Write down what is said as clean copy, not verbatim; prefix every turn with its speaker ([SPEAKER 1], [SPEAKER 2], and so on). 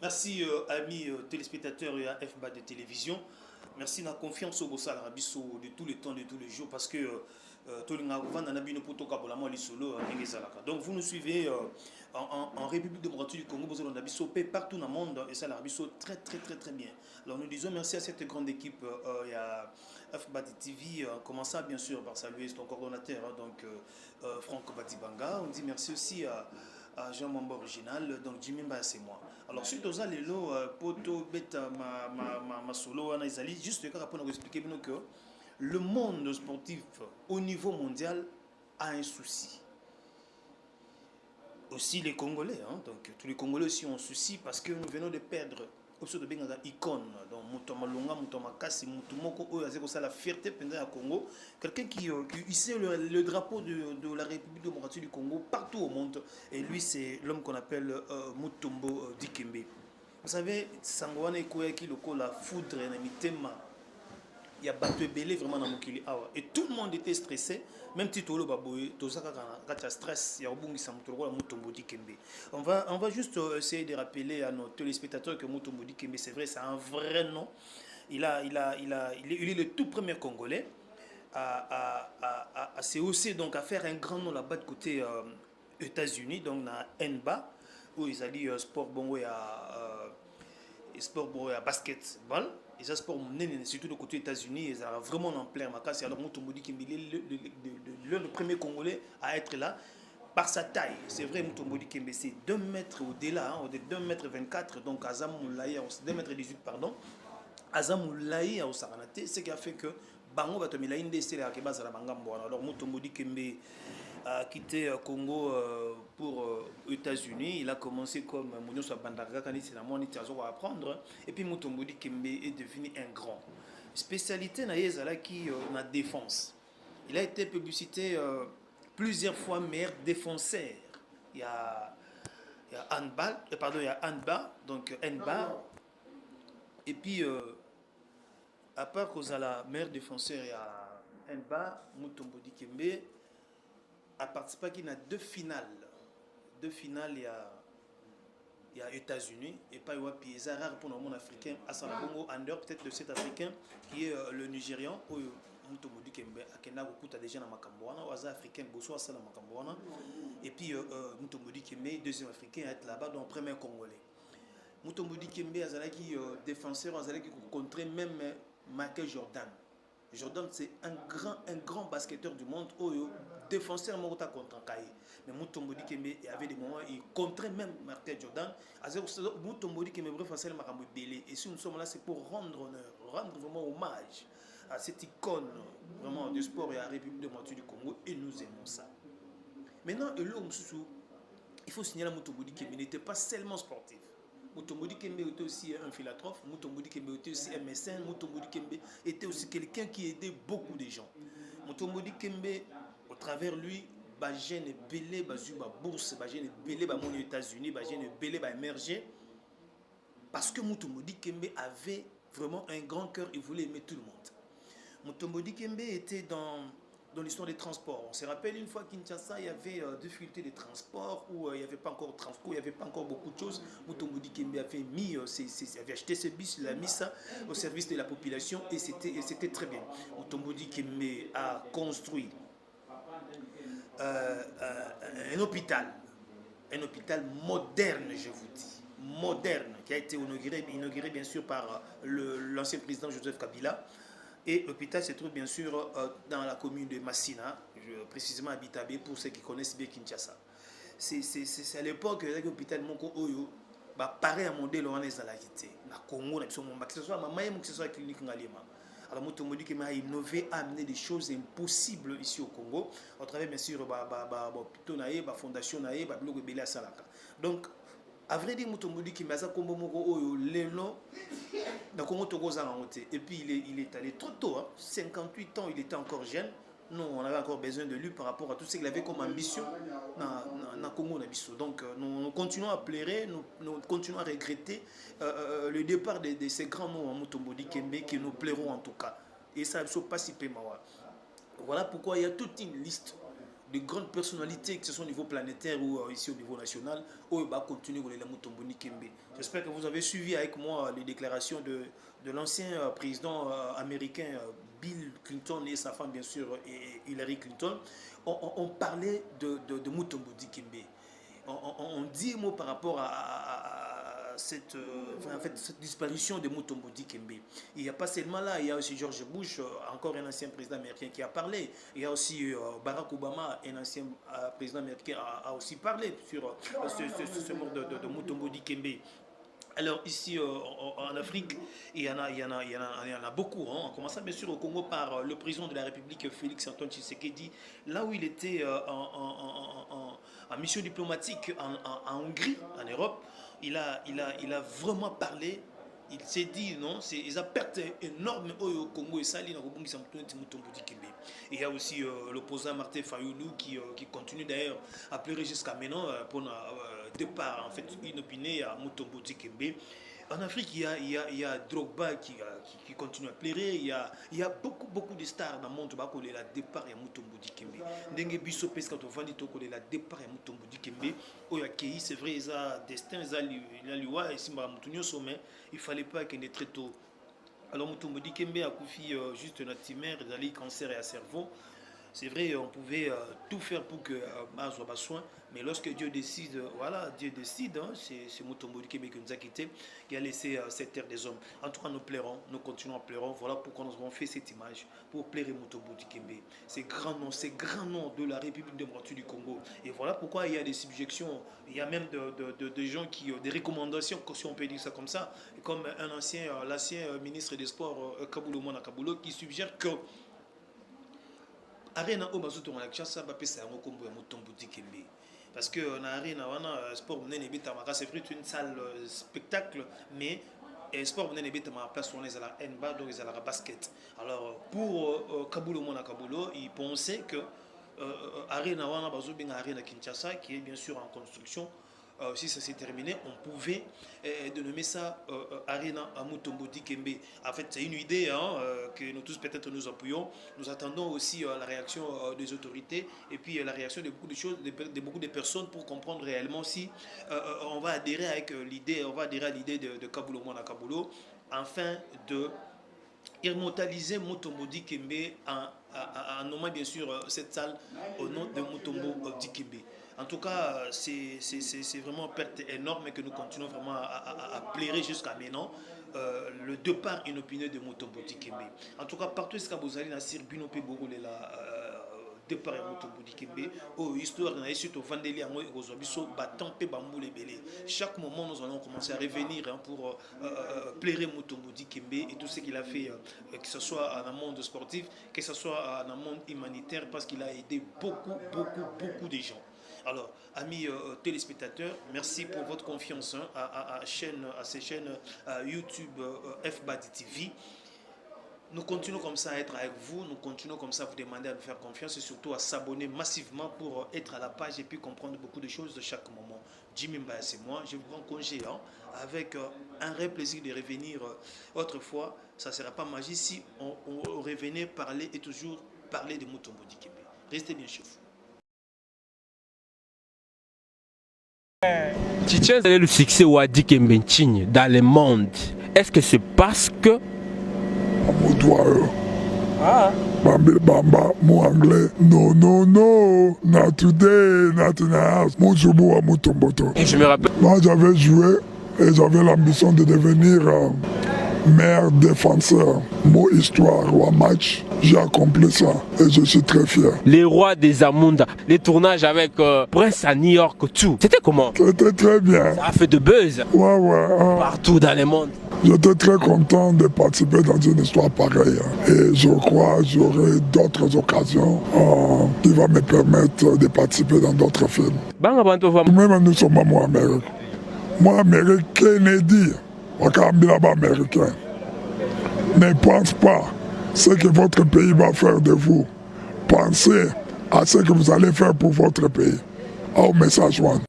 [SPEAKER 1] Merci amis téléspectateurs et à FBA de télévision. Merci de la confiance au Bossal Rabisso de tous les temps, de tous les jours, parce que donc vous nous suivez en République démocratique du Congo, vous avez Nabisso partout dans le monde, et ça l'Arabisso très très très très bien. Alors nous disons merci à cette grande équipe, il y a FBA de TV, en commençant bien sûr par saluer son coordonnateur, Franck Batibanga. On dit merci aussi à Jean Mambo original, donc Jimmy Mba c'est moi. Alors suite aux allélos, poto beta ma solo analysali, juste le cas pour nous expliquer que le monde sportif au niveau mondial a un souci. Aussi les Congolais, hein, donc tous les Congolais aussi ont un souci parce que nous venons de perdre aussi de benga icône donc Mutoma Longa Mutoma Kasi Mutumoko oyo ça la fierté pendant à Congo, quelqu'un qui hissait le drapeau de la République démocratique du Congo partout au monde, et lui c'est l'homme qu'on appelle Mutombo Dikembe. Vous savez Sangwana Ekoya qui le la foudre na mitema, il y a battu belé vraiment dans Mokili Awa. Et tout le monde était stressé, même si tout le baboye, tout ça quand il y a stress, il y a un bon qui Mutombodi Kembe. On va juste essayer de rappeler à nos téléspectateurs que Mutombodi Kembe, c'est vrai, c'est un vrai nom. Il est le tout premier Congolais à se hausser, donc à faire un grand nom là-bas de côté États-Unis, donc dans NBA, où ils ont dit sport bon, sport bon, basketball. Et ça, sport, surtout de côté États-Unis, ils sont vraiment en plein macasse. Alors, Mutombo Kimbe, le premier Congolais à être là, par sa taille. C'est vrai, Mutombo Kimbe, c'est 2 mètres au-delà, hein, de 2 mètres 24, donc Azam Moulaye, 2 mètres 18, pardon. Azam Moulaye au Saranate, ce qui a fait que Bango Batomila Inde, c'est la Kebasa la Bangambo. Alors, Mutombo Kimbe a quitté Congo pour États-Unis. Il a commencé comme Mounioso Bandarga, quand il s'est à apprendre. Et puis Mutombo Kembe est devenu un grand. Spécialité na qui na défense. Il a été publicité plusieurs fois meilleur défenseur. Il y a handball, pardon, il y a handball, donc handball. Et puis à part qu'aux la meilleur défenseur, il y a handball, Mutombo Kembe a participé à 2 finales. 2 finales, il y a États-Unis et pas Wapi. C'est rare pour le monde africain. À Salabongo, en dehors peut-être de cet africain qui est le Nigérian. Mutomodi Kembe, Akena Gokuta déjà dans Makambouana, ou africain, Bosso à Salam Makambouana. Et puis Mutomodi Kembe, deuxième africain, à être là-bas, donc premier Congolais. Mutomodi Kembe, Azalaki défenseur, Azalaki contre même Michael Jordan. Jordan, c'est un grand basketteur du monde, défenseur Morota contre Kaye. Mais Mutombo Kembe, il y avait des moments, il contrait même Michael Jordan. Mutombo Kembe, bref, c'est le Marambo Belé. Et si nous sommes là, c'est pour rendre honneur, rendre vraiment hommage à cette icône vraiment du sport et à la République démocratique du Congo. Et nous aimons ça. Maintenant, il faut signaler à Mutombo Kembe n'était pas seulement sportif. Mutombo Kembe était aussi un philanthrope, Mutombo Kembe était aussi un médecin, Mutombo Kembe était aussi quelqu'un qui aidait beaucoup de gens. Mutombo Kembe, au travers lui, Bagène Belé, Bazuba bourse, Bagène Belé, aux États-Unis, Bagène Belé, émerger. Parce que Mutombo Kembe avait vraiment un grand cœur, il voulait aimer tout le monde. Mutombo Kembe était dans l'histoire des transports. On se rappelle une fois qu'à Kinshasa, il y avait difficulté des transports, où il n'y avait pas encore de transport, il n'y avait pas encore beaucoup de choses. Mutombo Kembe avait acheté ce bus, il a mis ça au service de la population et c'était très bien. Mutombo Kembe a construit un hôpital moderne, je vous dis, moderne, qui a été inauguré bien sûr par l'ancien président Joseph Kabila. Et l'hôpital se trouve bien sûr dans la commune de Massina, précisément à Bitabé, pour ceux qui connaissent bien Kinshasa. C'est à l'époque que l'hôpital Moko Oyo, pareil à modèle on est dans la quitté. Na Congo, que ce soit Mamaye ou que ce soit la clinique Ngalima. Alors Mutombo Kembe a innové, a amené des choses impossibles ici au Congo, au travers bien sûr la fondation Naé, Biloko Belé à Salaka. Donc, à vrai dire, Mutombo Kembe a combo moko oyo lelo na Congo Togo Zangote. Et puis il est allé trop tôt, hein, 58 ans, il était encore jeune. Nous, on avait encore besoin de lui par rapport à tout ce qu'il avait comme ambition dans Congo. Donc, nous continuons à pleurer, nous continuons à regretter le départ de ces grands noms en Mutombo Kembe qui nous plairont en tout cas. Et ça ne sont pas si peu. Voilà pourquoi il y a toute une liste de grandes personnalités, que ce soit au niveau planétaire ou ici au niveau national, où va continuer à Mutombo Dikembe. J'espère que vous avez suivi avec moi les déclarations de l'ancien président américain Bill Clinton et sa femme, bien sûr, et Hillary Clinton. On parlait de Mutombo Dikembe. On dit un mot par rapport à cette disparition de Mutombo Dikembe. Il n'y a pas seulement là, il y a aussi George Bush, encore un ancien président américain qui a parlé. Il y a aussi Barack Obama, un ancien président américain, a aussi parlé sur ce mort de Mutombo Dikembe. Alors ici en Afrique, il y en a beaucoup. Hein. En commençant bien sûr au Congo par le président de la République, Félix Antoine Tshisekedi, là où il était en mission diplomatique en Hongrie, en Europe, il a vraiment parlé. Il s'est dit, non, ils ont perdu énorme au Congo et ça, il y a aussi l'opposant Martin Fayoulou qui continue d'ailleurs à pleurer jusqu'à maintenant pour départ, en fait, inopiné à Mutombo Dikembe. En Afrique, il y a Drogba qui continue à pleurer. Il y a beaucoup de stars dans le monde qui ont le départ à Mutombo Dikembe. Dengue Bisso Pesca Tovandi Toko le départ à Mutombo Dikembe. C'est vrai, ils ont destin, ils ont liwa et Simba Mutunyo sommet. Il ne fallait pas qu'il ait très tôt. Alors Mutombo Dikembe a confié juste un tumeur, il cancer et à cerveau. C'est vrai, on pouvait tout faire pour que Mars soit soin, mais lorsque Dieu décide, voilà, Dieu décide, hein, c'est Mutombo Dikembe qui nous a quittés, qui a laissé cette terre des hommes. En tout cas, nous plairons, nous continuons à pleurer. Voilà pourquoi nous avons fait cette image, pour plairer Mutombo Dikembe. C'est grand nom de la République démocratique du Congo. Et voilà pourquoi il y a des subjections, il y a même des gens qui ont des recommandations, si on peut dire ça comme ça, comme l'ancien ministre des Sports, Kabulo Mona Kabulo, qui suggère que Arena au bazoto on a chassa ba pesa yango kombo ya Mutombo Dikembe parce que na arena wana sport menene bitamaka c'est une salle spectacle mais sport menene bitamaka place on est à la NBA donc ils à la basket. Alors pour Kabulo Mona Kabulo, il pensait que arena wana bazo benga arena Kinshasa qui est bien sûr en construction. Si ça s'est terminé, on pouvait dénommer ça Arena à Mutombo Dikembe. En fait, c'est une idée hein, que nous tous peut-être nous appuyons. Nous attendons aussi la réaction des autorités et puis la réaction de beaucoup de choses, de beaucoup de personnes pour comprendre réellement si on va adhérer avec l'idée, on va adhérer à l'idée de Kabulo Mona Kabulo afin de immortaliser Mutombo Dikembe en nommant bien sûr cette salle au nom de Mutombo Dikembe. En tout cas, c'est vraiment une perte énorme que nous continuons vraiment à plairer jusqu'à maintenant. Le départ inopiné de Mutombo Dikembe. En tout cas, partout ce que vous allez dans Binope Bogole la départ de Mutombo Dikembe. Oh, histoire de surtout Vandeli Amo et Rosobiso, battant pe bambou les belés. Chaque moment, nous allons commencer à revenir hein, pour plairer Mutombo Dikembe et tout ce qu'il a fait, que ce soit dans le monde sportif, que ce soit dans le monde humanitaire, parce qu'il a aidé beaucoup de gens. Alors, amis téléspectateurs, merci pour votre confiance hein, à ces chaînes YouTube FBAD TV. Nous continuons comme ça à être avec vous, nous continuons comme ça à vous demander à nous faire confiance et surtout à s'abonner massivement pour être à la page et puis comprendre beaucoup de choses de chaque moment. Jimmy Mbaya, c'est moi, je vous rends congé hein, avec un vrai plaisir de revenir autrefois. Ça ne sera pas magie si on revenait parler et toujours parler de Mutombo Dikembe. Restez bien chez vous.
[SPEAKER 2] Tu tiens le succès au Dikembe dans le monde. Est-ce que c'est parce que
[SPEAKER 3] Bamba, mon anglais, no, not today, not now, mon jobo à Mutomboto.
[SPEAKER 2] Et je me rappelle.
[SPEAKER 3] Moi j'avais joué et j'avais l'ambition de devenir meilleur défenseur. Mon histoire ou un match, j'ai accompli ça et je suis très fier.
[SPEAKER 2] Les rois des Amunda, les tournages avec Prince à New York, tout. C'était comment?
[SPEAKER 3] C'était très bien.
[SPEAKER 2] Ça a fait de buzz.
[SPEAKER 3] Ouais.
[SPEAKER 2] Partout dans le monde.
[SPEAKER 3] J'étais très content de participer dans une histoire pareille. Et je crois que j'aurai d'autres occasions qui vont me permettre de participer dans d'autres films. Même nous sommes moi Amérique. Moi Amérique, Kennedy, américain. Ne pense pas ce que votre pays va faire de vous. Pensez à ce que vous allez faire pour votre pays. Au message one.